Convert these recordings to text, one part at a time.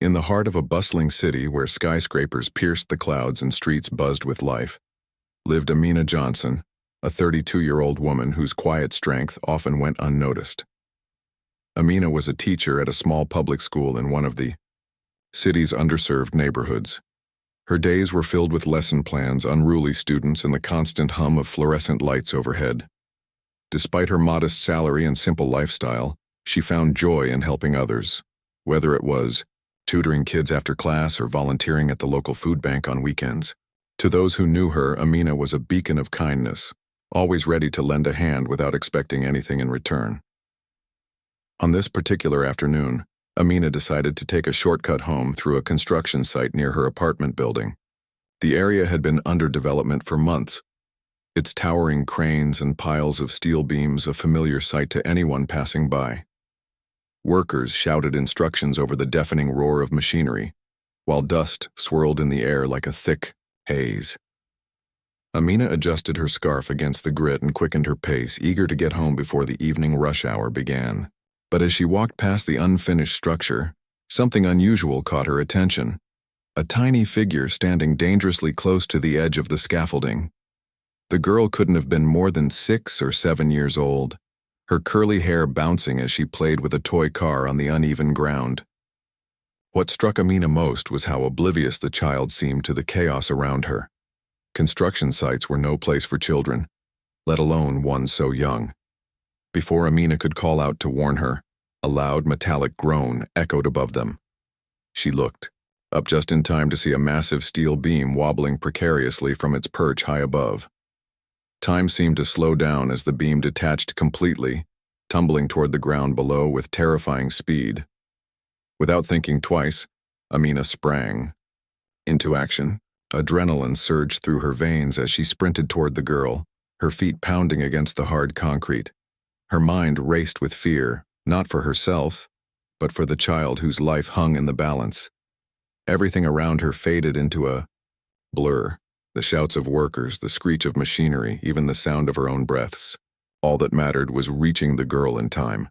In the heart of a bustling city where skyscrapers pierced the clouds and streets buzzed with life, lived Amina Johnson, a 32-year-old woman whose quiet strength often went unnoticed. Amina was a teacher at a small public school in one of the city's underserved neighborhoods. Her days were filled with lesson plans, unruly students, and the constant hum of fluorescent lights overhead. Despite her modest salary and simple lifestyle, she found joy in helping others, whether it was tutoring kids after class or volunteering at the local food bank on weekends. To those who knew her, Amina was a beacon of kindness, always ready to lend a hand without expecting anything in return. On this particular afternoon, Amina decided to take a shortcut home through a construction site near her apartment building. The area had been under development for months, its towering cranes and piles of steel beams a familiar sight to anyone passing by. Workers shouted instructions over the deafening roar of machinery, while dust swirled in the air like a thick haze. Amina adjusted her scarf against the grit and quickened her pace, eager to get home before the evening rush hour began. But as she walked past the unfinished structure, something unusual caught her attention. A tiny figure standing dangerously close to the edge of the scaffolding. The girl couldn't have been more than 6 or 7 years old, her curly hair bouncing as she played with a toy car on the uneven ground. What struck Amina most was how oblivious the child seemed to the chaos around her. Construction sites were no place for children, let alone one so young. Before Amina could call out to warn her, a loud metallic groan echoed above them. She looked, up just in time to see a massive steel beam wobbling precariously from its perch high above. Time seemed to slow down as the beam detached completely, tumbling toward the ground below with terrifying speed. Without thinking twice, Amina sprang into action. Adrenaline surged through her veins as she sprinted toward the girl, her feet pounding against the hard concrete. Her mind raced with fear, not for herself, but for the child whose life hung in the balance. Everything around her faded into a blur. The shouts of workers, the screech of machinery, even the sound of her own breaths. All that mattered was reaching the girl in time.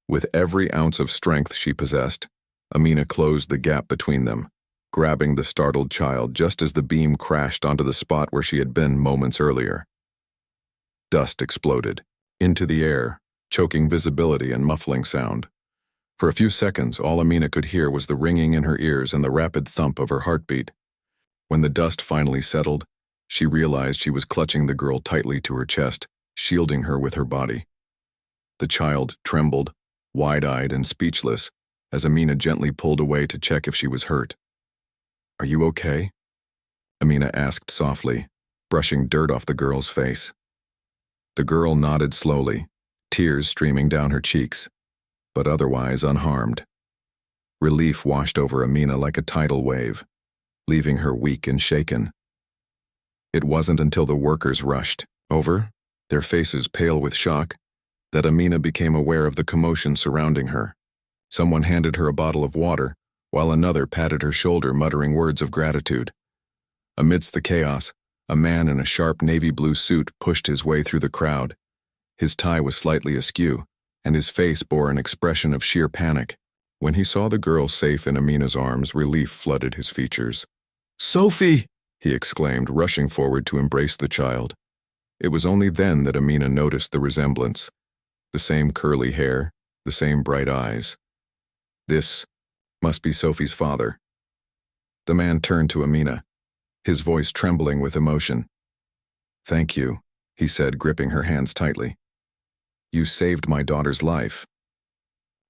With every ounce of strength she possessed, Amina closed the gap between them, grabbing the startled child just as the beam crashed onto the spot where she had been moments earlier. Dust exploded into the air, choking visibility and muffling sound. For a few seconds, all Amina could hear was the ringing in her ears and the rapid thump of her heartbeat. When the dust finally settled, she realized she was clutching the girl tightly to her chest, shielding her with her body. The child trembled, wide-eyed and speechless, as Amina gently pulled away to check if she was hurt. "Are you okay?" Amina asked softly, brushing dirt off the girl's face. The girl nodded slowly, tears streaming down her cheeks, but otherwise unharmed. Relief washed over Amina like a tidal wave, leaving her weak and shaken. It wasn't until the workers rushed over, their faces pale with shock, that Amina became aware of the commotion surrounding her. Someone handed her a bottle of water, while another patted her shoulder, muttering words of gratitude. Amidst the chaos, a man in a sharp navy blue suit pushed his way through the crowd. His tie was slightly askew, and his face bore an expression of sheer panic. When he saw the girl safe in Amina's arms, relief flooded his features. "Sophie!" he exclaimed, rushing forward to embrace the child. It was only then that Amina noticed the resemblance. The same curly hair, the same bright eyes. This must be Sophie's father. The man turned to Amina, his voice trembling with emotion. "Thank you," he said, gripping her hands tightly. "You saved my daughter's life."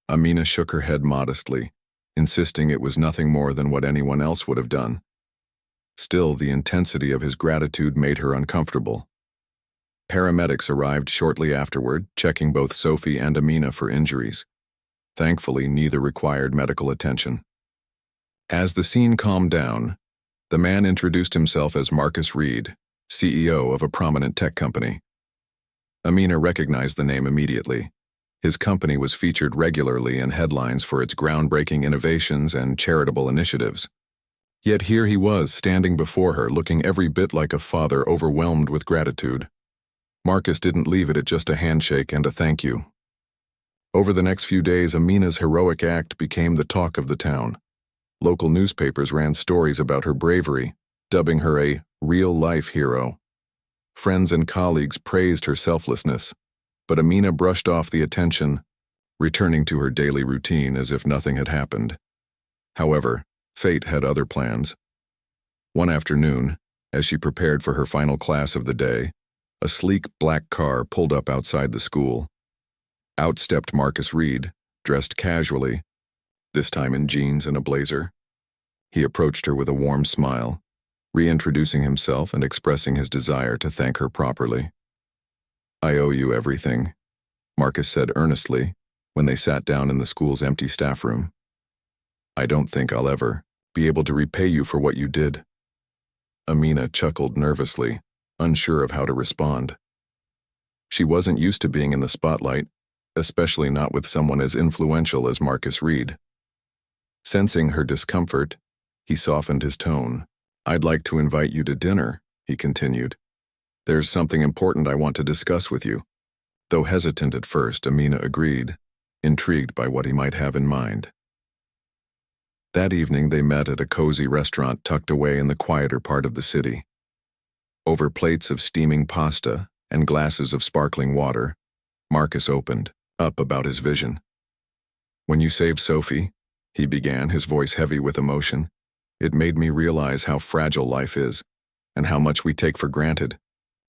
Amina shook her head modestly, insisting it was nothing more than what anyone else would have done. Still, the intensity of his gratitude made her uncomfortable. Paramedics arrived shortly afterward, checking both Sophie and Amina for injuries. Thankfully, neither required medical attention. As the scene calmed down, the man introduced himself as Marcus Reed, CEO of a prominent tech company. Amina recognized the name immediately. His company was featured regularly in headlines for its groundbreaking innovations and charitable initiatives. Yet here he was, standing before her, looking every bit like a father overwhelmed with gratitude. Marcus didn't leave it at just a handshake and a thank you. Over the next few days, Amina's heroic act became the talk of the town. Local newspapers ran stories about her bravery, dubbing her a real-life hero. Friends and colleagues praised her selflessness, but Amina brushed off the attention, returning to her daily routine as if nothing had happened. However, fate had other plans. One afternoon, as she prepared for her final class of the day, a sleek black car pulled up outside the school. Out stepped Marcus Reed, dressed casually, this time in jeans and a blazer. He approached her with a warm smile, reintroducing himself and expressing his desire to thank her properly. "I owe you everything," Marcus said earnestly when they sat down in the school's empty staff room. "I don't think I'll ever be able to repay you for what you did." Amina chuckled nervously, unsure of how to respond. She wasn't used to being in the spotlight, especially not with someone as influential as Marcus Reed. Sensing her discomfort, he softened his tone. "I'd like to invite you to dinner," he continued. "There's something important I want to discuss with you." Though hesitant at first, Amina agreed, intrigued by what he might have in mind. That evening they met at a cozy restaurant tucked away in the quieter part of the city. Over plates of steaming pasta and glasses of sparkling water, Marcus opened up about his vision. "When you saved Sophie," he began, his voice heavy with emotion, "it made me realize how fragile life is and how much we take for granted.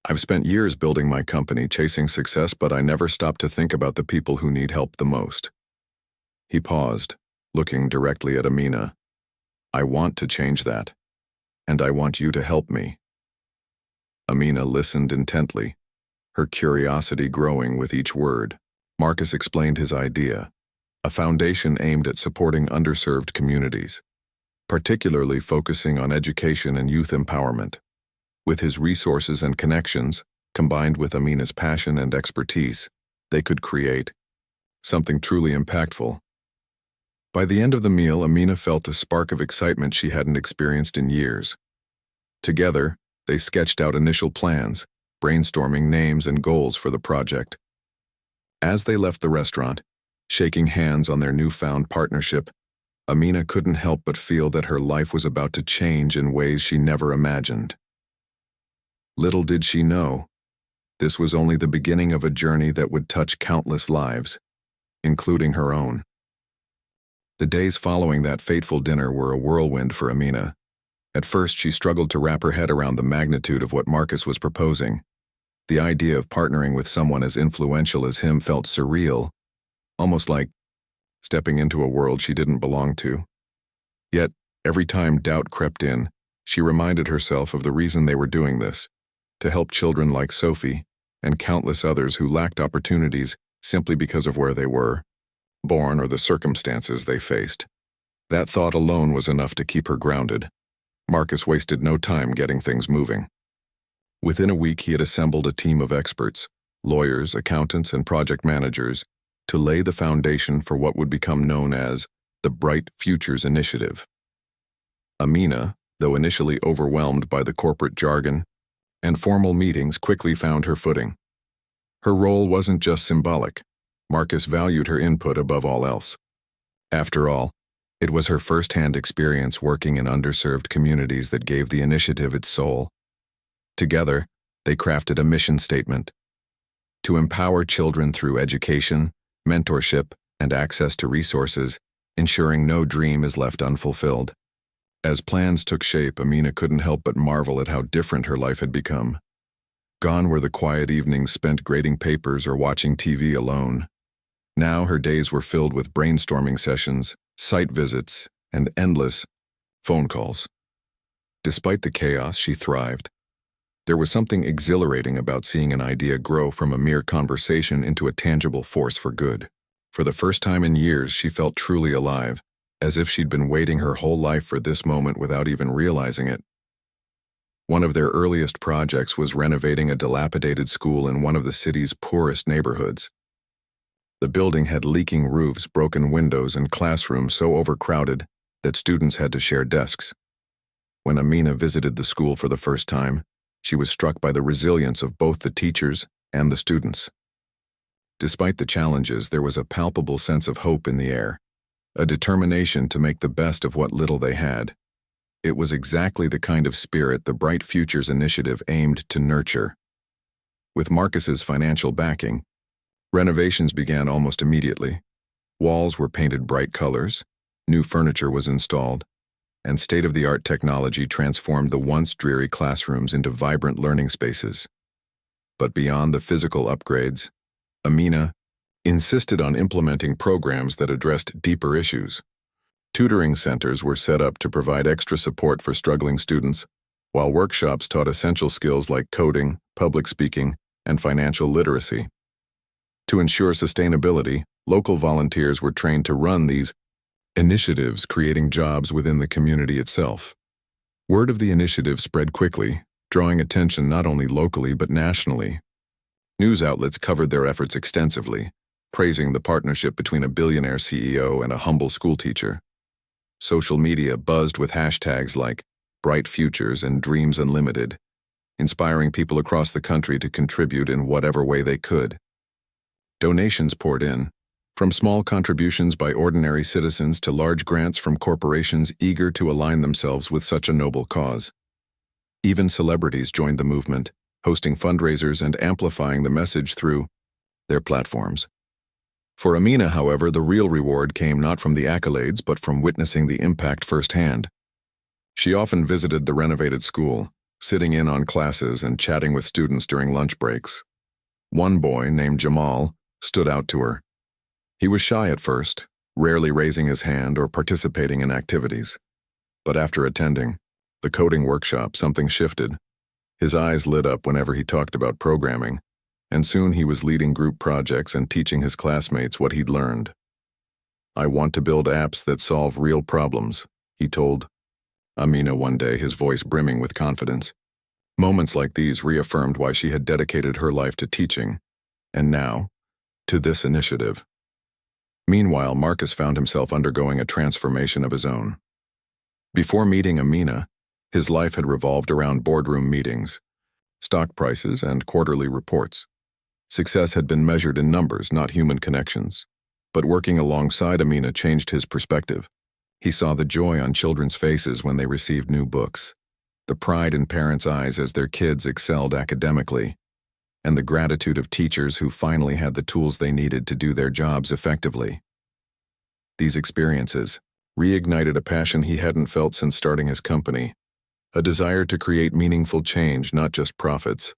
I've spent years building my company, chasing success, but I never stopped to think about the people who need help the most." He paused, looking directly at Amina. "I want to change that, and I want you to help me." Amina listened intently, her curiosity growing with each word. Marcus explained his idea, a foundation aimed at supporting underserved communities, particularly focusing on education and youth empowerment. With his resources and connections, combined with Amina's passion and expertise, they could create something truly impactful. By the end of the meal, Amina felt a spark of excitement she hadn't experienced in years. Together, they sketched out initial plans, brainstorming names and goals for the project. As they left the restaurant, shaking hands on their newfound partnership, Amina couldn't help but feel that her life was about to change in ways she never imagined. Little did she know, this was only the beginning of a journey that would touch countless lives, including her own. The days following that fateful dinner were a whirlwind for Amina. At first, she struggled to wrap her head around the magnitude of what Marcus was proposing. The idea of partnering with someone as influential as him felt surreal, almost like stepping into a world she didn't belong to. Yet, every time doubt crept in, she reminded herself of the reason they were doing this, to help children like Sophie and countless others who lacked opportunities simply because of where they were born or the circumstances they faced. That thought alone was enough to keep her grounded. Marcus wasted no time getting things moving. Within a week, he had assembled a team of experts, lawyers, accountants, and project managers, to lay the foundation for what would become known as the Bright Futures Initiative. Amina, though initially overwhelmed by the corporate jargon and formal meetings, quickly found her footing. Her role wasn't just symbolic. Marcus valued her input above all else. After all, it was her first-hand experience working in underserved communities that gave the initiative its soul. Together, they crafted a mission statement: to empower children through education, mentorship, and access to resources, ensuring no dream is left unfulfilled. As plans took shape, Amina couldn't help but marvel at how different her life had become. Gone were the quiet evenings spent grading papers or watching TV alone. Now her days were filled with brainstorming sessions, site visits, and endless phone calls. Despite the chaos, she thrived. There was something exhilarating about seeing an idea grow from a mere conversation into a tangible force for good. For the first time in years, she felt truly alive, as if she'd been waiting her whole life for this moment without even realizing it. One of their earliest projects was renovating a dilapidated school in one of the city's poorest neighborhoods. The building had leaking roofs, broken windows, and classrooms so overcrowded that students had to share desks. When Amina visited the school for the first time, she was struck by the resilience of both the teachers and the students. Despite the challenges, there was a palpable sense of hope in the air. a determination to make the best of what little they had. It was exactly the kind of spirit the Bright Futures Initiative aimed to nurture. With Marcus's financial backing, renovations began almost immediately. Walls were painted bright colors, new furniture was installed, and state-of-the-art technology transformed the once dreary classrooms into vibrant learning spaces. But beyond the physical upgrades, Amina insisted on implementing programs that addressed deeper issues. Tutoring centers were set up to provide extra support for struggling students, while workshops taught essential skills like coding, public speaking, and financial literacy. To ensure sustainability, local volunteers were trained to run these initiatives, creating jobs within the community itself. Word of the initiative spread quickly, drawing attention not only locally but nationally. News outlets covered their efforts extensively, praising the partnership between a billionaire CEO and a humble schoolteacher. Social media buzzed with hashtags like Bright Futures and Dreams Unlimited, inspiring people across the country to contribute in whatever way they could. Donations poured in, from small contributions by ordinary citizens to large grants from corporations eager to align themselves with such a noble cause. Even celebrities joined the movement, hosting fundraisers and amplifying the message through their platforms. For Amina, however, the real reward came not from the accolades but from witnessing the impact firsthand. She often visited the renovated school, sitting in on classes and chatting with students during lunch breaks. One boy, named Jamal, stood out to her. He was shy at first, rarely raising his hand or participating in activities. But after attending the coding workshop, something shifted. His eyes lit up whenever he talked about programming, and soon he was leading group projects and teaching his classmates what he'd learned. "I want to build apps that solve real problems," he told Amina one day, his voice brimming with confidence. Moments like these reaffirmed why she had dedicated her life to teaching, and now, to this initiative. Meanwhile, Marcus found himself undergoing a transformation of his own. Before meeting Amina, his life had revolved around boardroom meetings, stock prices, and quarterly reports. Success had been measured in numbers, not human connections. But working alongside Amina changed his perspective. He saw the joy on children's faces when they received new books, the pride in parents' eyes as their kids excelled academically, and the gratitude of teachers who finally had the tools they needed to do their jobs effectively. These experiences reignited a passion he hadn't felt since starting his company, a desire to create meaningful change, not just profits.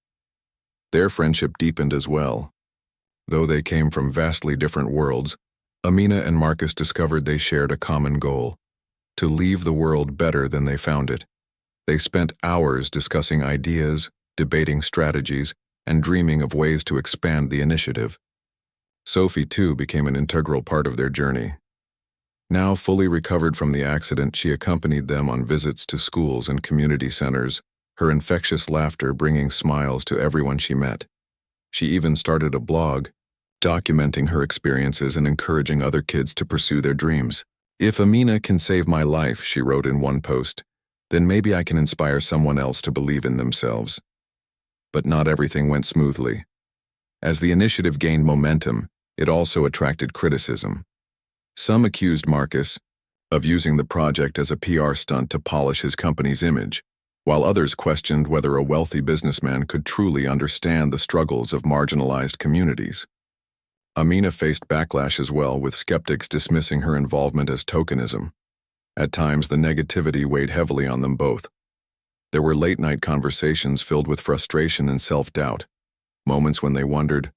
Their friendship deepened as well. Though they came from vastly different worlds, Amina and Marcus discovered they shared a common goal: to leave the world better than they found it. They spent hours discussing ideas, debating strategies, and dreaming of ways to expand the initiative. Sophie, too, became an integral part of their journey. Now fully recovered from the accident, she accompanied them on visits to schools and community centers, her infectious laughter bringing smiles to everyone she met. She even started a blog, documenting her experiences and encouraging other kids to pursue their dreams. "If Amina can save my life," she wrote in one post, "then maybe I can inspire someone else to believe in themselves." But not everything went smoothly. As the initiative gained momentum, it also attracted criticism. Some accused Marcus of using the project as a PR stunt to polish his company's image, while others questioned whether a wealthy businessman could truly understand the struggles of marginalized communities. Amina faced backlash as well, with skeptics dismissing her involvement as tokenism. At times, the negativity weighed heavily on them both. There were late-night conversations filled with frustration and self-doubt, moments when they wondered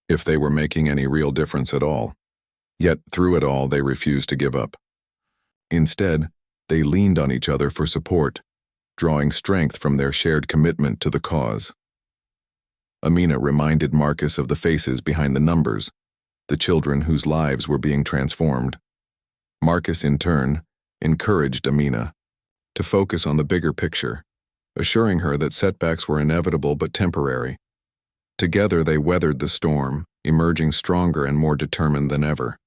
if they were making any real difference at all. Yet, through it all, they refused to give up. Instead, they leaned on each other for support, drawing strength from their shared commitment to the cause. Amina reminded Marcus of the faces behind the numbers, the children whose lives were being transformed. Marcus, in turn, encouraged Amina to focus on the bigger picture, assuring her that setbacks were inevitable but temporary. Together they weathered the storm, emerging stronger and more determined than ever.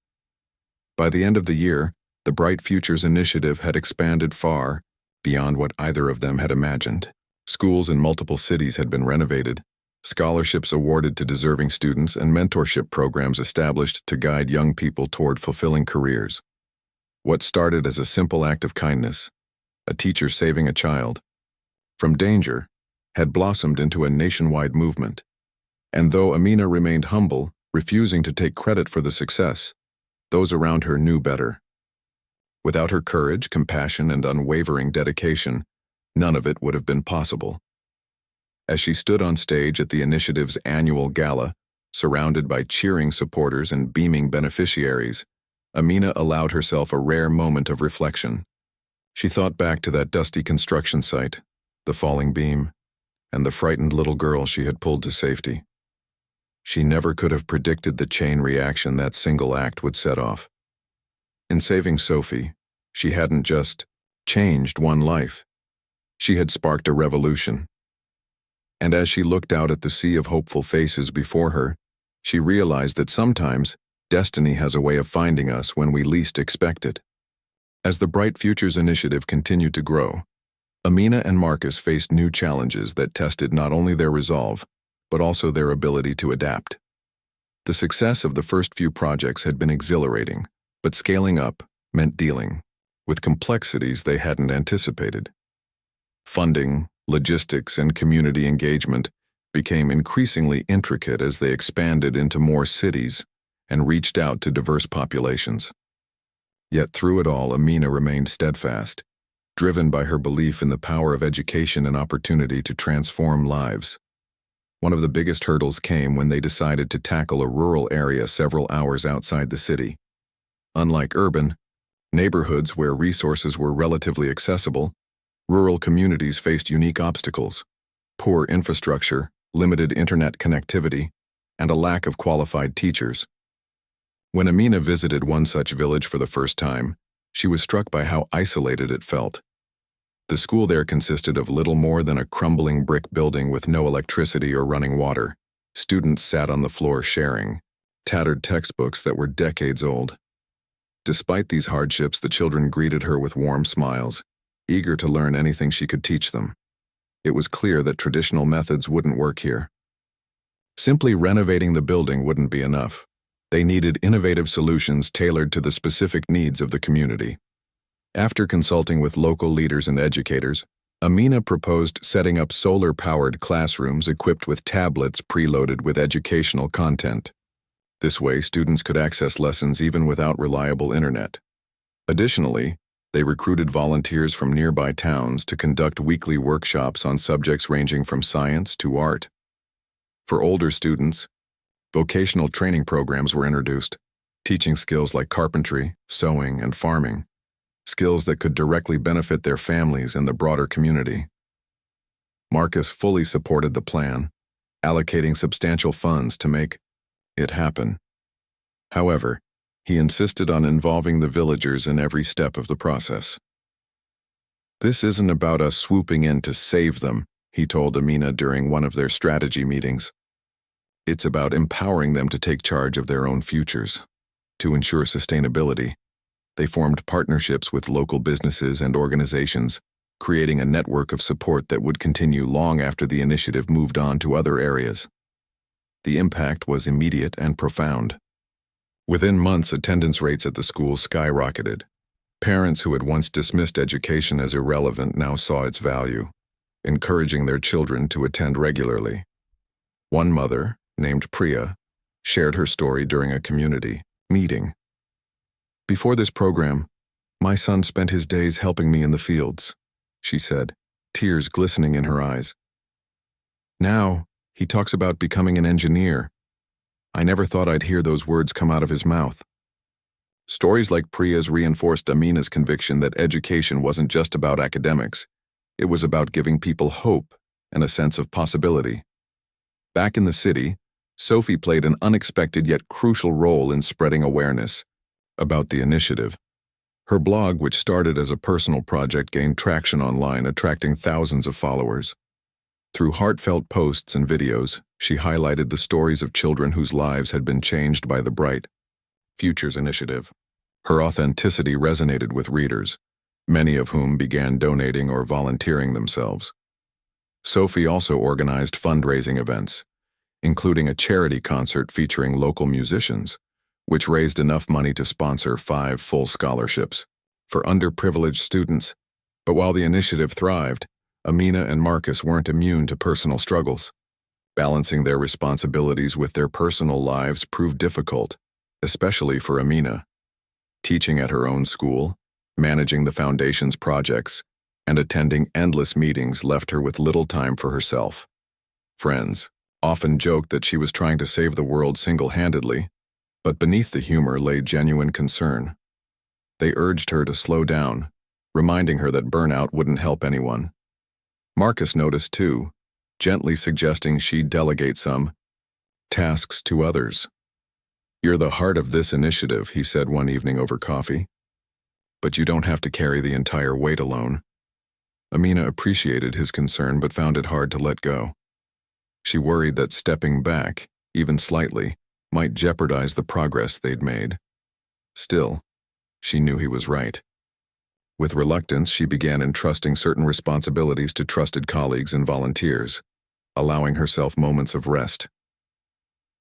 By the end of the year, the Bright Futures Initiative had expanded far beyond what either of them had imagined. Schools in multiple cities had been renovated, scholarships awarded to deserving students, and mentorship programs established to guide young people toward fulfilling careers. What started as a simple act of kindness, a teacher saving a child from danger, had blossomed into a nationwide movement. And though Amina remained humble, refusing to take credit for the success, those around her knew better. Without her courage, compassion, and unwavering dedication, none of it would have been possible. As she stood on stage at the initiative's annual gala, surrounded by cheering supporters and beaming beneficiaries, Amina allowed herself a rare moment of reflection. She thought back to that dusty construction site, the falling beam, and the frightened little girl she had pulled to safety. She never could have predicted the chain reaction that single act would set off. In saving Sophie, she hadn't just changed one life. She had sparked a revolution. And as she looked out at the sea of hopeful faces before her, she realized that sometimes destiny has a way of finding us when we least expect it. As the Bright Futures Initiative continued to grow, Amina and Marcus faced new challenges that tested not only their resolve, but also their ability to adapt. The success of the first few projects had been exhilarating, but scaling up meant dealing with complexities they hadn't anticipated. Funding, logistics, and community engagement became increasingly intricate as they expanded into more cities and reached out to diverse populations. Yet through it all, Amina remained steadfast, driven by her belief in the power of education and opportunity to transform lives. One of the biggest hurdles came when they decided to tackle a rural area several hours outside the city. Unlike urban neighborhoods where resources were relatively accessible, rural communities faced unique obstacles: poor infrastructure, limited internet connectivity, and a lack of qualified teachers. When Amina visited one such village for the first time, she was struck by how isolated it felt. The school there consisted of little more than a crumbling brick building with no electricity or running water. Students sat on the floor sharing tattered textbooks that were decades old. Despite these hardships, the children greeted her with warm smiles, eager to learn anything she could teach them. It was clear that traditional methods wouldn't work here. Simply renovating the building wouldn't be enough. They needed innovative solutions tailored to the specific needs of the community. After consulting with local leaders and educators, Amina proposed setting up solar-powered classrooms equipped with tablets preloaded with educational content. This way, students could access lessons even without reliable internet. Additionally, they recruited volunteers from nearby towns to conduct weekly workshops on subjects ranging from science to art. For older students, vocational training programs were introduced, teaching skills like carpentry, sewing, and farming, skills that could directly benefit their families and the broader community. Marcus fully supported the plan, allocating substantial funds to make it happen. However, he insisted on involving the villagers in every step of the process. "This isn't about us swooping in to save them," he told Amina during one of their strategy meetings. "It's about empowering them to take charge of their own futures." To ensure sustainability, they formed partnerships with local businesses and organizations, creating a network of support that would continue long after the initiative moved on to other areas. The impact was immediate and profound. Within months, attendance rates at the school skyrocketed. Parents who had once dismissed education as irrelevant now saw its value, encouraging their children to attend regularly. One mother, named Priya, shared her story during a community meeting. "Before this program, my son spent his days helping me in the fields," she said, tears glistening in her eyes. "Now, he talks about becoming an engineer. I never thought I'd hear those words come out of his mouth." Stories like Priya's reinforced Amina's conviction that education wasn't just about academics. It was about giving people hope and a sense of possibility. Back in the city, Sophie played an unexpected yet crucial role in spreading awareness about the initiative. Her blog, which started as a personal project, gained traction online, attracting thousands of followers. Through heartfelt posts and videos, she highlighted the stories of children whose lives had been changed by the Bright Futures Initiative. Her authenticity resonated with readers, many of whom began donating or volunteering themselves. Sophie also organized fundraising events, including a charity concert featuring local musicians, which raised enough money to sponsor 5 full scholarships. for underprivileged students. But while the initiative thrived, Amina and Marcus weren't immune to personal struggles. Balancing their responsibilities with their personal lives proved difficult, especially for Amina. Teaching at her own school, managing the foundation's projects, and attending endless meetings left her with little time for herself. Friends often joked that she was trying to save the world single-handedly, but beneath the humor lay genuine concern. They urged her to slow down, reminding her that burnout wouldn't help anyone. Marcus noticed too, gently suggesting she delegate some tasks to others. "You're the heart of this initiative," he said one evening over coffee. "But you don't have to carry the entire weight alone." Amina appreciated his concern but found it hard to let go. She worried that stepping back, even slightly, might jeopardize the progress they'd made. Still, she knew he was right. With reluctance, she began entrusting certain responsibilities to trusted colleagues and volunteers, allowing herself moments of rest.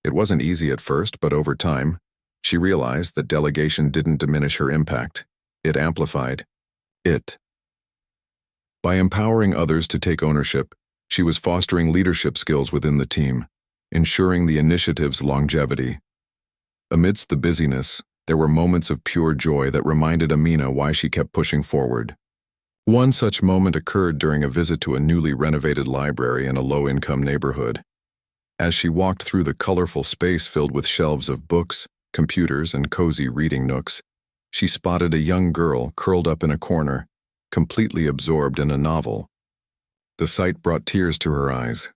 It wasn't easy at first, but over time, she realized that delegation didn't diminish her impact. It amplified it. By empowering others to take ownership, she was fostering leadership skills within the team, ensuring the initiative's longevity. Amidst the busyness, there were moments of pure joy that reminded Amina why she kept pushing forward. One such moment occurred during a visit to a newly renovated library in a low-income neighborhood. As she walked through the colorful space filled with shelves of books, computers, and cozy reading nooks, she spotted a young girl curled up in a corner, completely absorbed in a novel. The sight brought tears to her eyes.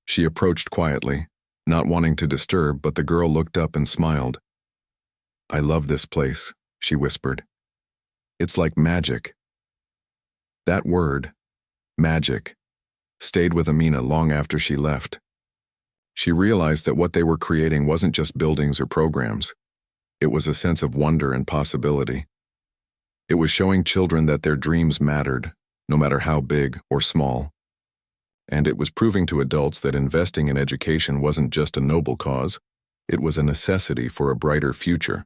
She approached quietly, not wanting to disturb, but the girl looked up and smiled. "I love this place," she whispered. "It's like magic." That word, magic, stayed with Amina long after she left. She realized that what they were creating wasn't just buildings or programs. It was a sense of wonder and possibility. It was showing children that their dreams mattered, no matter how big or small. And it was proving to adults that investing in education wasn't just a noble cause, it was a necessity for a brighter future.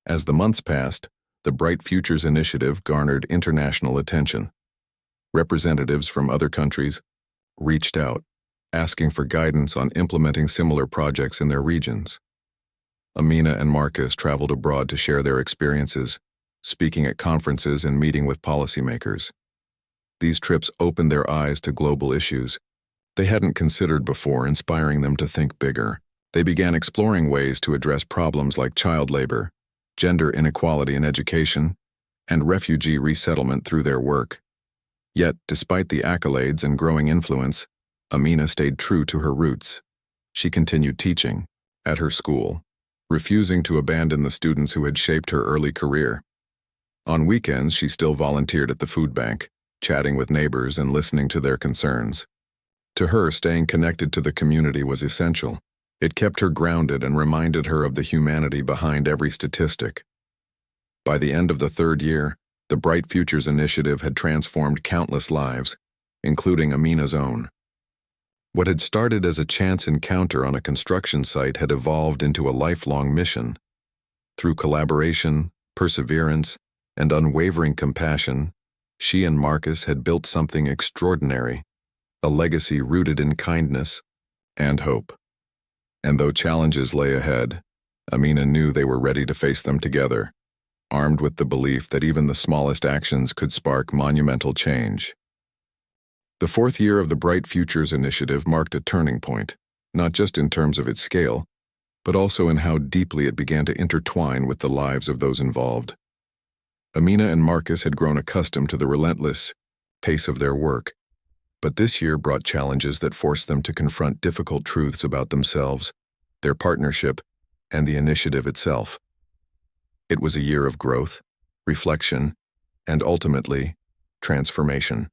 As the months passed, the Bright Futures Initiative garnered international attention. Representatives from other countries reached out, asking for guidance on implementing similar projects in their regions. Amina and Marcus traveled abroad to share their experiences, speaking at conferences and meeting with policymakers. These trips opened their eyes to global issues they hadn't considered before, inspiring them to think bigger. They began exploring ways to address problems like child labor, gender inequality in education, and refugee resettlement through their work. Yet, despite the accolades and growing influence, Amina stayed true to her roots. She continued teaching at her school, refusing to abandon the students who had shaped her early career. On weekends, she still volunteered at the food bank, chatting with neighbors and listening to their concerns. To her, staying connected to the community was essential. It kept her grounded and reminded her of the humanity behind every statistic. By the end of the third year, the Bright Futures Initiative had transformed countless lives, including Amina's own. What had started as a chance encounter on a construction site had evolved into a lifelong mission. Through collaboration, perseverance, and unwavering compassion, she and Marcus had built something extraordinary, a legacy rooted in kindness and hope. And though challenges lay ahead, Amina knew they were ready to face them together, armed with the belief that even the smallest actions could spark monumental change. The fourth year of the Bright Futures Initiative marked a turning point, not just in terms of its scale, but also in how deeply it began to intertwine with the lives of those involved. Amina and Marcus had grown accustomed to the relentless pace of their work, but this year brought challenges that forced them to confront difficult truths about themselves, their partnership, and the initiative itself. It was a year of growth, reflection, and ultimately, transformation.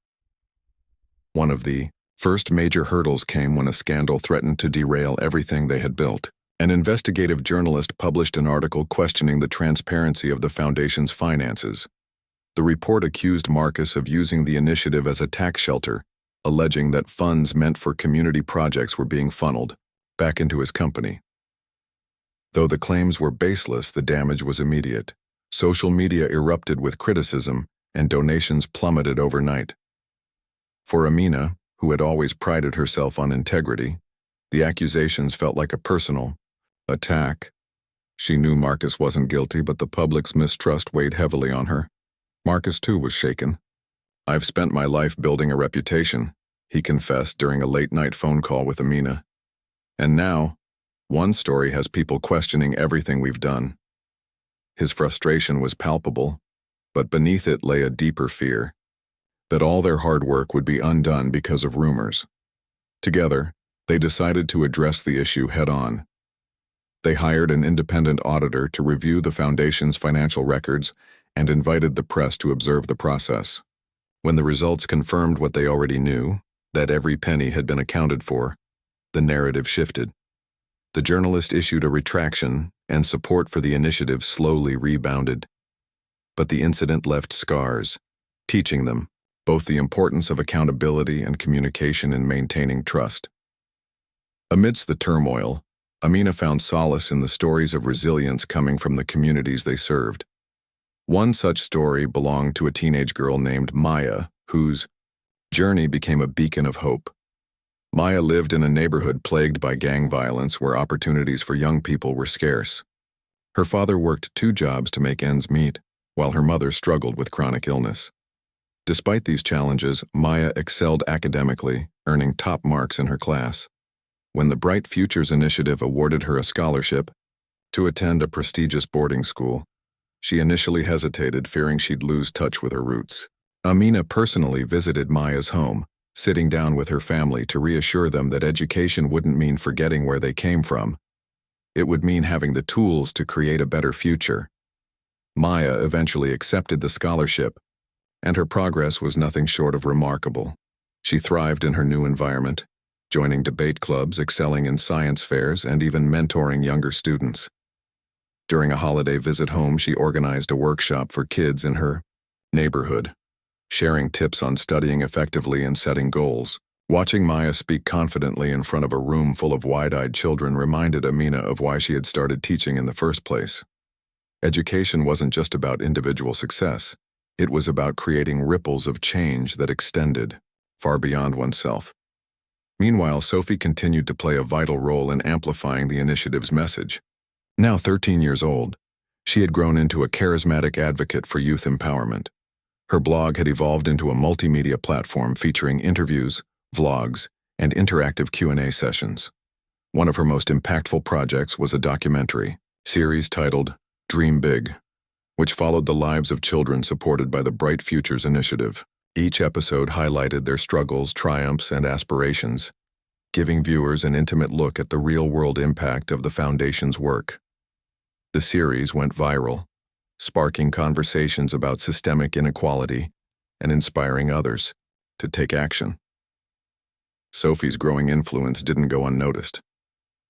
One of the first major hurdles came when a scandal threatened to derail everything they had built. An investigative journalist published an article questioning the transparency of the foundation's finances. The report accused Marcus of using the initiative as a tax shelter, alleging that funds meant for community projects were being funneled back into his company. Though the claims were baseless, the damage was immediate. Social media erupted with criticism, and donations plummeted overnight. For Amina, who had always prided herself on integrity, the accusations felt like a personal attack. She knew Marcus wasn't guilty, but the public's mistrust weighed heavily on her. Marcus, too, was shaken. "I've spent my life building a reputation," he confessed during a late-night phone call with Amina. "And now, one story has people questioning everything we've done." His frustration was palpable, but beneath it lay a deeper fear, that all their hard work would be undone because of rumors. Together, they decided to address the issue head-on. They hired an independent auditor to review the foundation's financial records and invited the press to observe the process. When the results confirmed what they already knew, that every penny had been accounted for, the narrative shifted. The journalist issued a retraction, and support for the initiative slowly rebounded. But the incident left scars, teaching them both the importance of accountability and communication in maintaining trust. Amidst the turmoil, Amina found solace in the stories of resilience coming from the communities they served. One such story belonged to a teenage girl named Maya, whose journey became a beacon of hope. Maya lived in a neighborhood plagued by gang violence where opportunities for young people were scarce. Her father worked 2 jobs to make ends meet, while her mother struggled with chronic illness. Despite these challenges, Maya excelled academically, earning top marks in her class. When the Bright Futures Initiative awarded her a scholarship to attend a prestigious boarding school, she initially hesitated, fearing she'd lose touch with her roots. Amina personally visited Maya's home, sitting down with her family to reassure them that education wouldn't mean forgetting where they came from. It would mean having the tools to create a better future. Maya eventually accepted the scholarship, and her progress was nothing short of remarkable. She thrived in her new environment, joining debate clubs, excelling in science fairs, and even mentoring younger students. During a holiday visit home, she organized a workshop for kids in her neighborhood, sharing tips on studying effectively and setting goals. Watching Maya speak confidently in front of a room full of wide-eyed children reminded Amina of why she had started teaching in the first place. Education wasn't just about individual success. It was about creating ripples of change that extended far beyond oneself. Meanwhile, Sophie continued to play a vital role in amplifying the initiative's message. Now 13 years old, she had grown into a charismatic advocate for youth empowerment. Her blog had evolved into a multimedia platform featuring interviews, vlogs, and interactive Q&A sessions. One of her most impactful projects was a documentary series titled Dream Big, which followed the lives of children supported by the Bright Futures Initiative. Each episode highlighted their struggles, triumphs, and aspirations, giving viewers an intimate look at the real-world impact of the Foundation's work. The series went viral, sparking conversations about systemic inequality and inspiring others to take action. Sophie's growing influence didn't go unnoticed.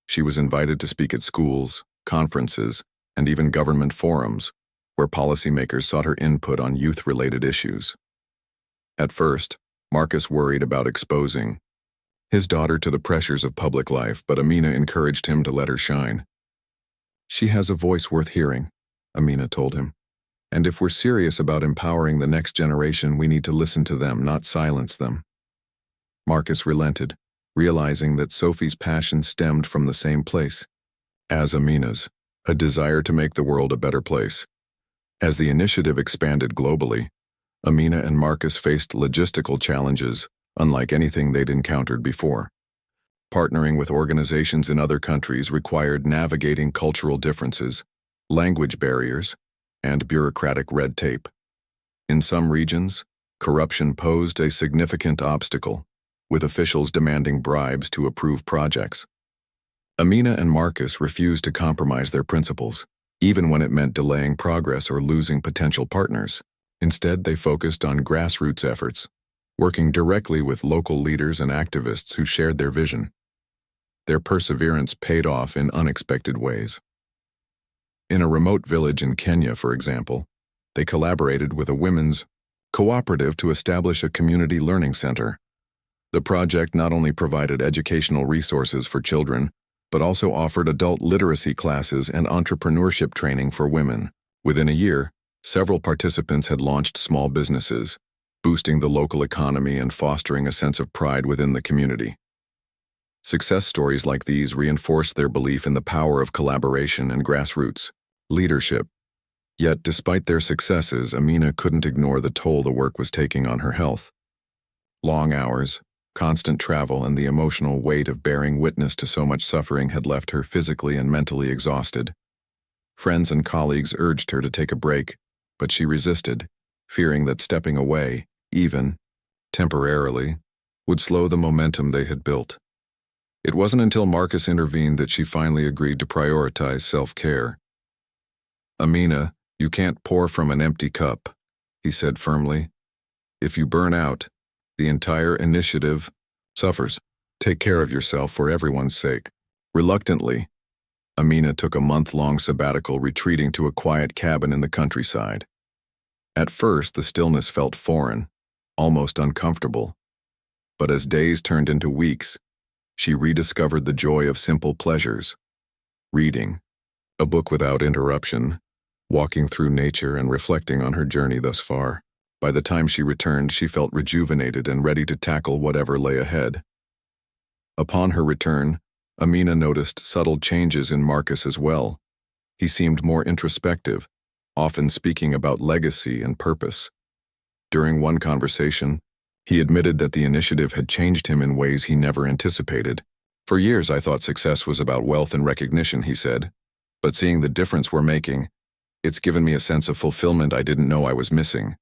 She was invited to speak at schools, conferences, and even government forums, where policymakers sought her input on youth-related issues. At first, Marcus worried about exposing his daughter to the pressures of public life, but Amina encouraged him to let her shine. "She has a voice worth hearing," Amina told him. "And if we're serious about empowering the next generation, we need to listen to them, not silence them." Marcus relented, realizing that Sophie's passion stemmed from the same place as Amina's, a desire to make the world a better place. As the initiative expanded globally, Amina and Marcus faced logistical challenges unlike anything they'd encountered before. Partnering with organizations in other countries required navigating cultural differences, language barriers, and bureaucratic red tape. In some regions, corruption posed a significant obstacle, with officials demanding bribes to approve projects. Amina and Marcus refused to compromise their principles, even when it meant delaying progress or losing potential partners. Instead, they focused on grassroots efforts, working directly with local leaders and activists who shared their vision. Their perseverance paid off in unexpected ways. In a remote village in Kenya, for example, they collaborated with a women's cooperative to establish a community learning center. The project not only provided educational resources for children, but also offered adult literacy classes and entrepreneurship training for women. Within a year, several participants had launched small businesses, boosting the local economy and fostering a sense of pride within the community. Success stories like these reinforced their belief in the power of collaboration and grassroots leadership. Yet, despite their successes, Amina couldn't ignore the toll the work was taking on her health. Long hours, constant travel, and the emotional weight of bearing witness to so much suffering had left her physically and mentally exhausted. Friends and colleagues urged her to take a break, but she resisted, fearing that stepping away, even temporarily, would slow the momentum they had built. It wasn't until Marcus intervened that she finally agreed to prioritize self-care. "Amina, you can't pour from an empty cup," he said firmly. "If you burn out, the entire initiative suffers. Take care of yourself for everyone's sake." Reluctantly, Amina took a month-long sabbatical, retreating to a quiet cabin in the countryside. At first, the stillness felt foreign, almost uncomfortable. But as days turned into weeks, she rediscovered the joy of simple pleasures. Reading, a book without interruption, walking through nature and reflecting on her journey thus far. By the time she returned, she felt rejuvenated and ready to tackle whatever lay ahead. Upon her return, Amina noticed subtle changes in Marcus as well. He seemed more introspective, often speaking about legacy and purpose. During one conversation, he admitted that the initiative had changed him in ways he never anticipated. "For years I thought success was about wealth and recognition," he said. "But seeing the difference we're making, it's given me a sense of fulfillment I didn't know I was missing."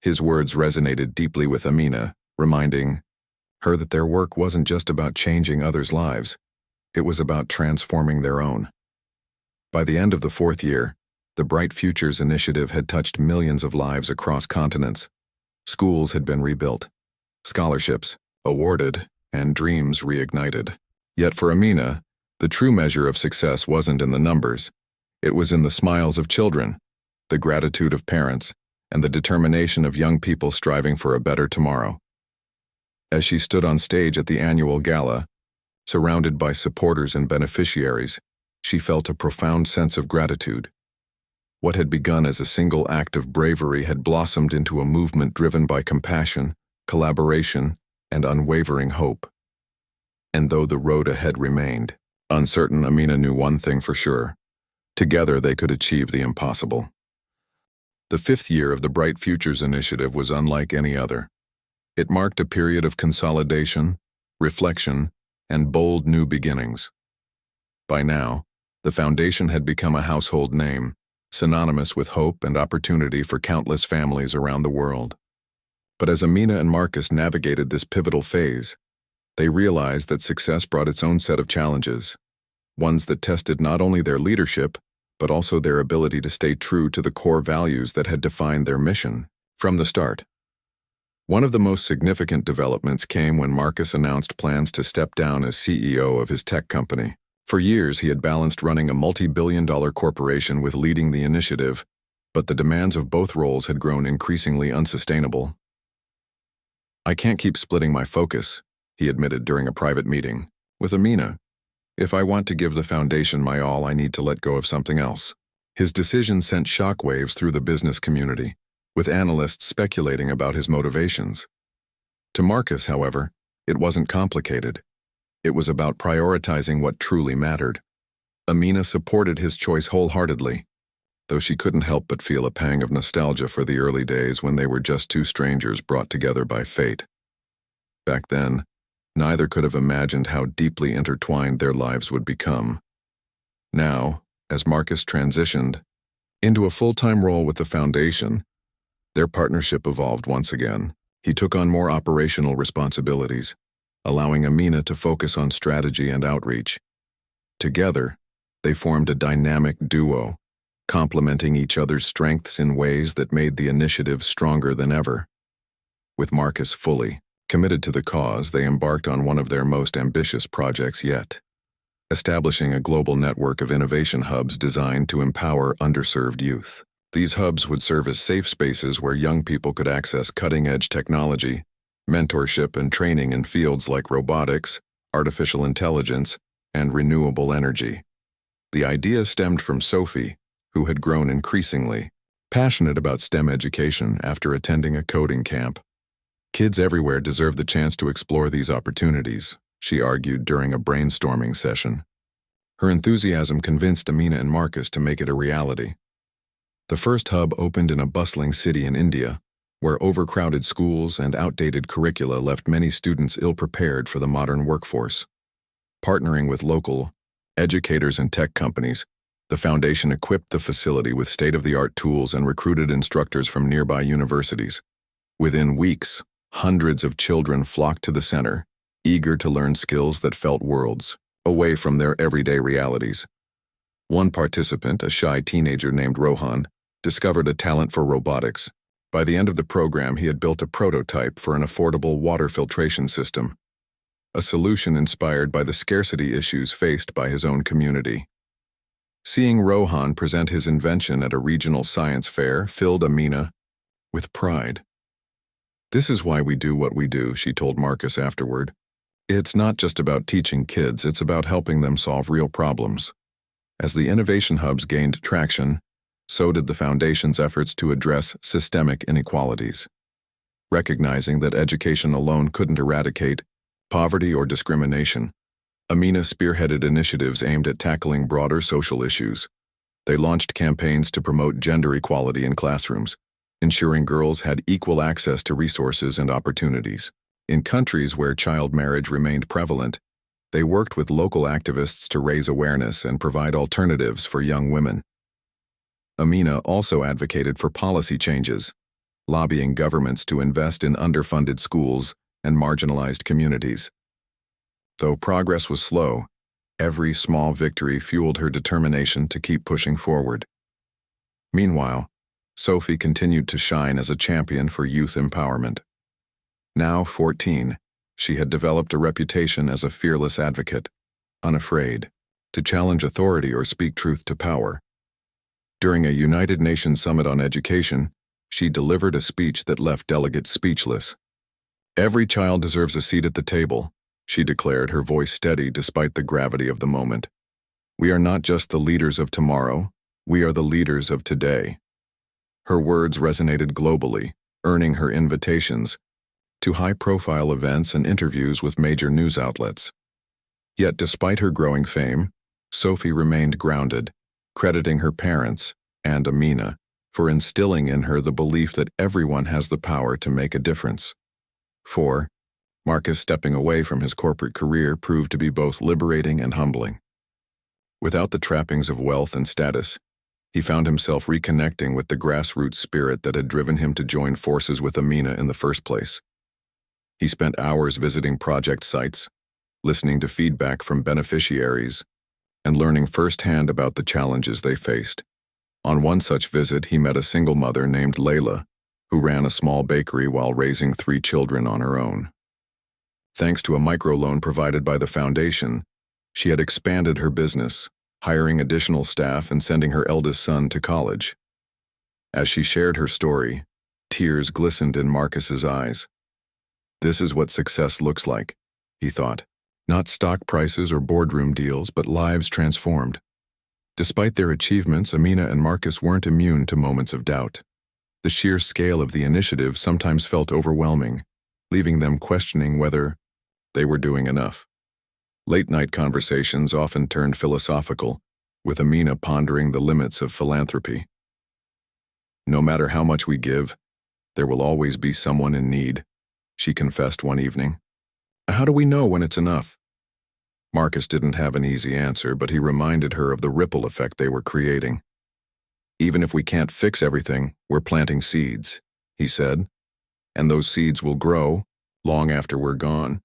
His words resonated deeply with Amina, reminding her that their work wasn't just about changing others' lives, it was about transforming their own. By the end of the 4th year, the Bright Futures Initiative had touched millions of lives across continents. Schools had been rebuilt, scholarships awarded, and dreams reignited. Yet for Amina, the true measure of success wasn't in the numbers. It was in the smiles of children, the gratitude of parents, and the determination of young people striving for a better tomorrow. As she stood on stage at the annual gala, surrounded by supporters and beneficiaries, she felt a profound sense of gratitude. What had begun as a single act of bravery had blossomed into a movement driven by compassion, collaboration, and unwavering hope. And though the road ahead remained uncertain, Amina knew one thing for sure: together they could achieve the impossible. The 5th year of the Bright Futures Initiative was unlike any other. It marked a period of consolidation, reflection, and bold new beginnings. By now, the foundation had become a household name, synonymous with hope and opportunity for countless families around the world. But as Amina and Marcus navigated this pivotal phase, they realized that success brought its own set of challenges, ones that tested not only their leadership, but also their ability to stay true to the core values that had defined their mission from the start. One of the most significant developments came when Marcus announced plans to step down as CEO of his tech company. For years, he had balanced running a multi-billion-dollar corporation with leading the initiative, but the demands of both roles had grown increasingly unsustainable. "I can't keep splitting my focus," he admitted during a private meeting with Amina. "If I want to give the foundation my all, I need to let go of something else." His decision sent shockwaves through the business community, with analysts speculating about his motivations. To Marcus, however, it wasn't complicated. It was about prioritizing what truly mattered. Amina supported his choice wholeheartedly, though she couldn't help but feel a pang of nostalgia for the early days when they were just two strangers brought together by fate. Back then, neither could have imagined how deeply intertwined their lives would become. Now, as Marcus transitioned into a full-time role with the foundation, their partnership evolved once again. He took on more operational responsibilities, allowing Amina to focus on strategy and outreach. Together, they formed a dynamic duo, complementing each other's strengths in ways that made the initiative stronger than ever. With Marcus fully committed to the cause, they embarked on one of their most ambitious projects yet, establishing a global network of innovation hubs designed to empower underserved youth. These hubs would serve as safe spaces where young people could access cutting-edge technology, mentorship, and training in fields like robotics, artificial intelligence, and renewable energy. The idea stemmed from Sophie, who had grown increasingly passionate about STEM education after attending a coding camp. Kids everywhere deserve the chance to explore these opportunities, she argued during a brainstorming session. Her enthusiasm convinced Amina and Marcus to make it a reality. The first hub opened in a bustling city in India, where overcrowded schools and outdated curricula left many students ill-prepared for the modern workforce. Partnering with local educators and tech companies, the foundation equipped the facility with state-of-the-art tools and recruited instructors from nearby universities. Within weeks, hundreds of children flocked to the center, eager to learn skills that felt worlds away from their everyday realities. One participant, a shy teenager named Rohan, discovered a talent for robotics. By the end of the program, he had built a prototype for an affordable water filtration system, a solution inspired by the scarcity issues faced by his own community. Seeing Rohan present his invention at a regional science fair filled Amina with pride. "This is why we do what we do," she told Marcus afterward. "It's not just about teaching kids, it's about helping them solve real problems." As the innovation hubs gained traction, so did the Foundation's efforts to address systemic inequalities. Recognizing that education alone couldn't eradicate poverty or discrimination, Amina spearheaded initiatives aimed at tackling broader social issues. They launched campaigns to promote gender equality in classrooms, ensuring girls had equal access to resources and opportunities. In countries where child marriage remained prevalent, they worked with local activists to raise awareness and provide alternatives for young women. Amina also advocated for policy changes, lobbying governments to invest in underfunded schools and marginalized communities. Though progress was slow, every small victory fueled her determination to keep pushing forward. Meanwhile, Sophie continued to shine as a champion for youth empowerment. Now 14, she had developed a reputation as a fearless advocate, unafraid to challenge authority or speak truth to power. During a United Nations Summit on Education, she delivered a speech that left delegates speechless. "Every child deserves a seat at the table," she declared, her voice steady despite the gravity of the moment. "We are not just the leaders of tomorrow, we are the leaders of today." Her words resonated globally, earning her invitations to high-profile events and interviews with major news outlets. Yet despite her growing fame, Sophie remained grounded, crediting her parents and Amina for instilling in her the belief that everyone has the power to make a difference. 4. Marcus stepping away from his corporate career proved to be both liberating and humbling. Without the trappings of wealth and status, he found himself reconnecting with the grassroots spirit that had driven him to join forces with Amina in the first place. He spent hours visiting project sites, listening to feedback from beneficiaries, and learning firsthand about the challenges they faced. On one such visit, he met a single mother named Layla, who ran a small bakery while raising 3 children on her own. Thanks to a microloan provided by the foundation, she had expanded her business, hiring additional staff and sending her eldest son to college. As she shared her story, tears glistened in Marcus's eyes. "This is what success looks like," he thought. "Not stock prices or boardroom deals, but lives transformed." Despite their achievements, Amina and Marcus weren't immune to moments of doubt. The sheer scale of the initiative sometimes felt overwhelming, leaving them questioning whether they were doing enough. Late-night conversations often turned philosophical, with Amina pondering the limits of philanthropy. "No matter how much we give, there will always be someone in need," she confessed one evening. "How do we know when it's enough?" Marcus didn't have an easy answer, but he reminded her of the ripple effect they were creating. "Even if we can't fix everything, we're planting seeds," he said, "and those seeds will grow long after we're gone."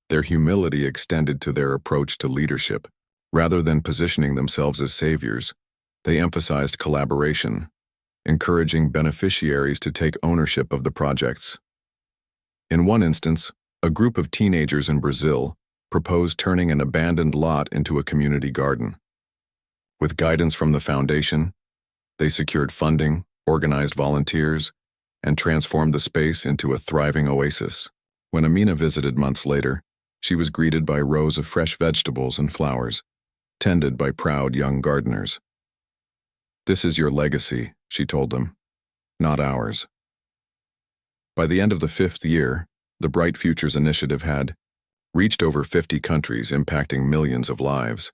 Their humility extended to their approach to leadership. Rather than positioning themselves as saviors, they emphasized collaboration, encouraging beneficiaries to take ownership of the projects. In one instance, a group of teenagers in Brazil proposed turning an abandoned lot into a community garden. With guidance from the foundation, they secured funding, organized volunteers, and transformed the space into a thriving oasis. When Amina visited months later, she was greeted by rows of fresh vegetables and flowers, tended by proud young gardeners. "This is your legacy," she told them, "not ours." By the end of the 5th year, the Bright Futures Initiative had reached over 50 countries, impacting millions of lives.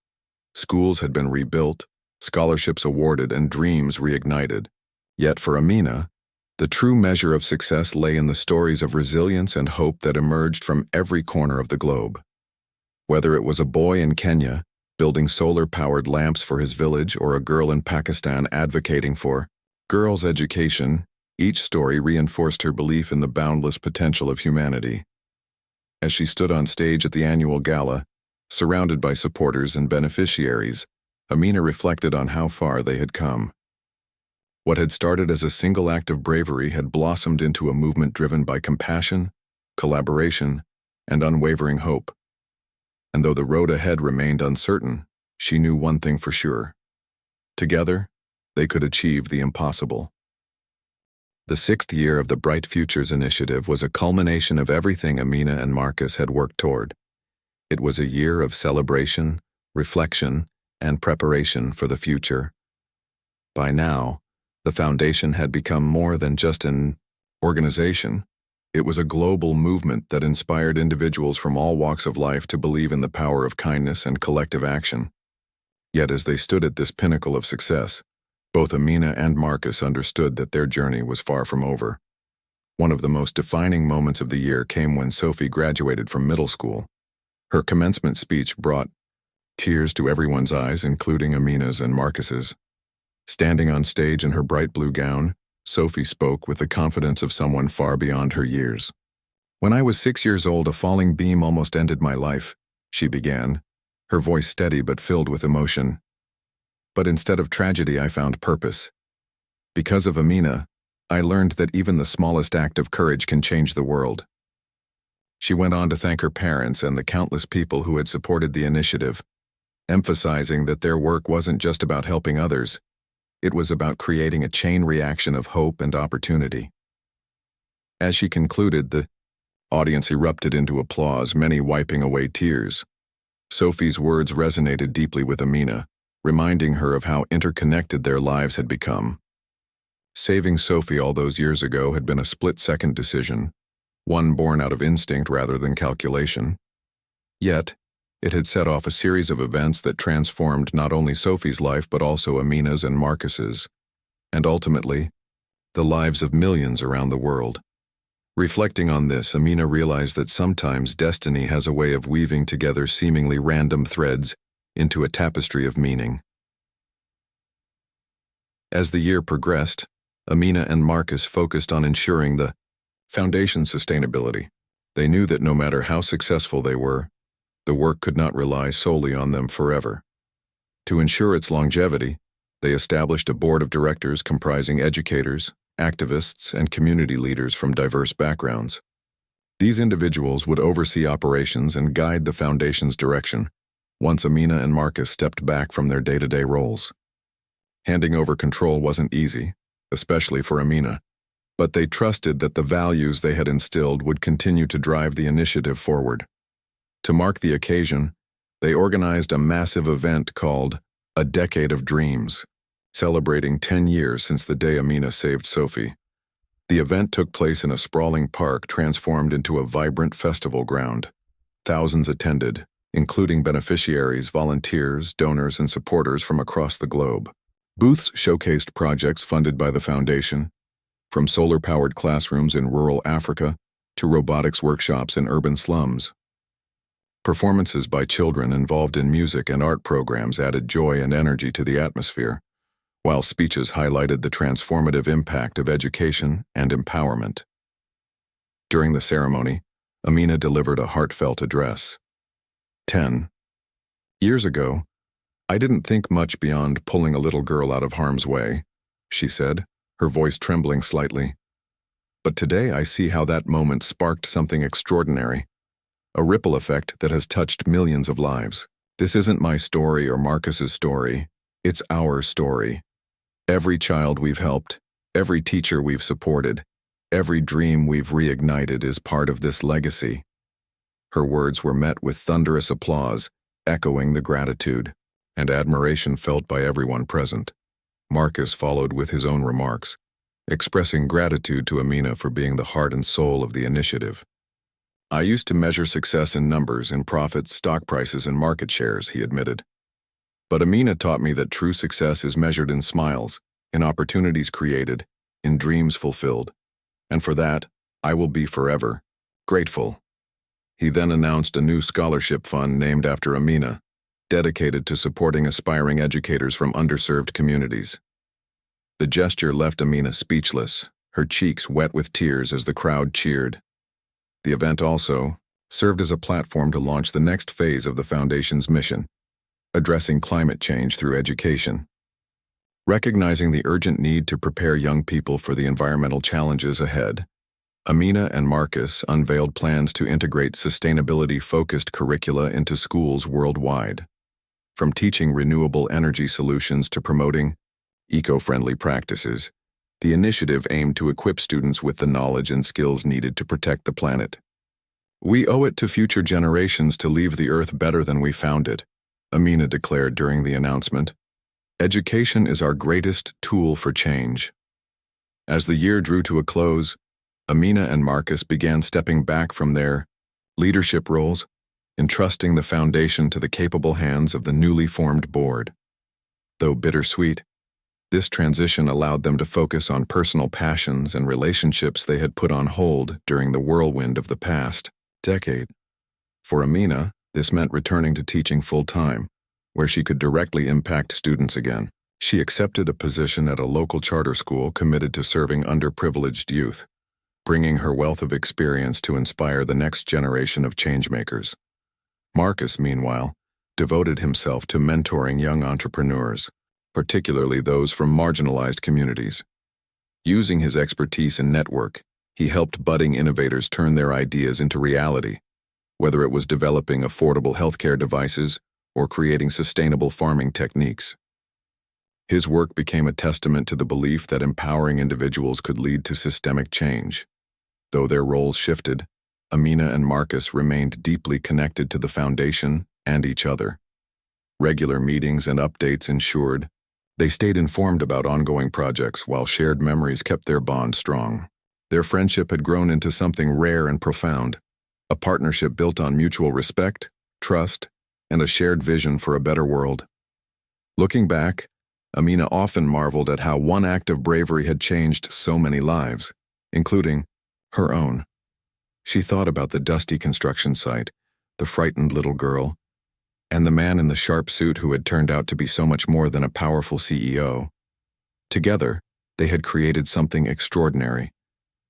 Schools had been rebuilt, scholarships awarded, and dreams reignited. Yet for Amina, the true measure of success lay in the stories of resilience and hope that emerged from every corner of the globe. Whether it was a boy in Kenya building solar-powered lamps for his village or a girl in Pakistan advocating for girls' education, each story reinforced her belief in the boundless potential of humanity. As she stood on stage at the annual gala, surrounded by supporters and beneficiaries, Amina reflected on how far they had come. What had started as a single act of bravery had blossomed into a movement driven by compassion, collaboration, and unwavering hope. And though the road ahead remained uncertain, she knew one thing for sure. Together, they could achieve the impossible. The 6th year of the Bright Futures Initiative was a culmination of everything Amina and Marcus had worked toward. It was a year of celebration, reflection, and preparation for the future. By now, the foundation had become more than just an organization. It was a global movement that inspired individuals from all walks of life to believe in the power of kindness and collective action. Yet as they stood at this pinnacle of success, both Amina and Marcus understood that their journey was far from over. One of the most defining moments of the year came when Sophie graduated from middle school. Her commencement speech brought tears to everyone's eyes, including Amina's and Marcus's. Standing on stage in her bright blue gown, Sophie spoke with the confidence of someone far beyond her years. "When I was 6 years old, a falling beam almost ended my life," she began, her voice steady but filled with emotion. "But instead of tragedy, I found purpose. Because of Amina, I learned that even the smallest act of courage can change the world." She went on to thank her parents and the countless people who had supported the initiative, emphasizing that their work wasn't just about helping others. It was about creating a chain reaction of hope and opportunity. As she concluded, the audience erupted into applause, many wiping away tears. Sophie's words resonated deeply with Amina, reminding her of how interconnected their lives had become. Saving Sophie all those years ago had been a split-second decision, one born out of instinct rather than calculation. Yet, it had set off a series of events that transformed not only Sophie's life but also Amina's and Marcus's, and ultimately, the lives of millions around the world. Reflecting on this, Amina realized that sometimes destiny has a way of weaving together seemingly random threads into a tapestry of meaning. As the year progressed, Amina and Marcus focused on ensuring the foundation's sustainability. They knew that no matter how successful they were, the work could not rely solely on them forever. To ensure its longevity, they established a board of directors comprising educators, activists, and community leaders from diverse backgrounds. These individuals would oversee operations and guide the foundation's direction once Amina and Marcus stepped back from their day-to-day roles. Handing over control wasn't easy, especially for Amina, but they trusted that the values they had instilled would continue to drive the initiative forward. To mark the occasion, they organized a massive event called A Decade of Dreams, celebrating 10 years since the day Amina saved Sophie. The event took place in a sprawling park transformed into a vibrant festival ground. Thousands attended, including beneficiaries, volunteers, donors, and supporters from across the globe. Booths showcased projects funded by the foundation, from solar-powered classrooms in rural Africa to robotics workshops in urban slums. Performances by children involved in music and art programs added joy and energy to the atmosphere, while speeches highlighted the transformative impact of education and empowerment. During the ceremony, Amina delivered a heartfelt address. 10 years ago, I didn't think much beyond pulling a little girl out of harm's way, she said, her voice trembling slightly. But today I see how that moment sparked something extraordinary. A ripple effect that has touched millions of lives. This isn't my story or Marcus's story. It's our story. Every child we've helped, every teacher we've supported, every dream we've reignited is part of this legacy. Her words were met with thunderous applause, echoing the gratitude and admiration felt by everyone present. Marcus followed with his own remarks, expressing gratitude to Amina for being the heart and soul of the initiative. "I used to measure success in numbers, in profits, stock prices, and market shares," he admitted. "But Amina taught me that true success is measured in smiles, in opportunities created, in dreams fulfilled. And for that, I will be forever grateful." He then announced a new scholarship fund named after Amina, dedicated to supporting aspiring educators from underserved communities. The gesture left Amina speechless, her cheeks wet with tears as the crowd cheered. The event also served as a platform to launch the next phase of the Foundation's mission, addressing climate change through education. Recognizing the urgent need to prepare young people for the environmental challenges ahead, Amina and Marcus unveiled plans to integrate sustainability-focused curricula into schools worldwide. From teaching renewable energy solutions to promoting eco-friendly practices, the initiative aimed to equip students with the knowledge and skills needed to protect the planet. "We owe it to future generations to leave the Earth better than we found it," Amina declared during the announcement. "Education is our greatest tool for change." As the year drew to a close, Amina and Marcus began stepping back from their leadership roles, entrusting the Foundation to the capable hands of the newly formed board. Though bittersweet, this transition allowed them to focus on personal passions and relationships they had put on hold during the whirlwind of the past decade. For Amina, this meant returning to teaching full-time, where she could directly impact students again. She accepted a position at a local charter school committed to serving underprivileged youth, bringing her wealth of experience to inspire the next generation of changemakers. Marcus, meanwhile, devoted himself to mentoring young entrepreneurs, particularly those from marginalized communities. Using his expertise and network, he helped budding innovators turn their ideas into reality, whether it was developing affordable healthcare devices or creating sustainable farming techniques. His work became a testament to the belief that empowering individuals could lead to systemic change. Though their roles shifted, Amina and Marcus remained deeply connected to the Foundation and each other. Regular meetings and updates ensured they stayed informed about ongoing projects, while shared memories kept their bond strong. Their friendship had grown into something rare and profound, a partnership built on mutual respect, trust, and a shared vision for a better world. Looking back, Amina often marveled at how one act of bravery had changed so many lives, including her own. She thought about the dusty construction site, the frightened little girl, and the man in the sharp suit who had turned out to be so much more than a powerful CEO. Together, they had created something extraordinary,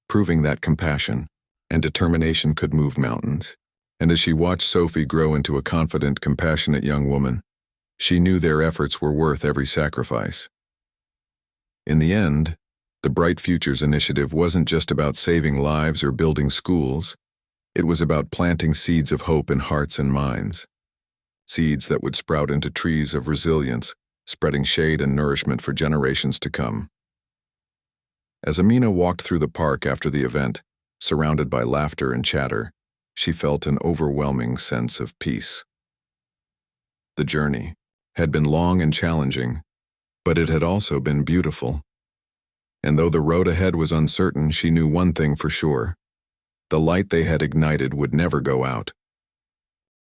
proving that compassion and determination could move mountains. And as she watched Sophie grow into a confident, compassionate young woman, she knew their efforts were worth every sacrifice. In the end, the Bright Futures Initiative wasn't just about saving lives or building schools. It was about planting seeds of hope in hearts and minds. Seeds that would sprout into trees of resilience, spreading shade and nourishment for generations to come. As Amina walked through the park after the event, surrounded by laughter and chatter, she felt an overwhelming sense of peace. The journey had been long and challenging, but it had also been beautiful. And though the road ahead was uncertain, she knew one thing for sure: the light they had ignited would never go out.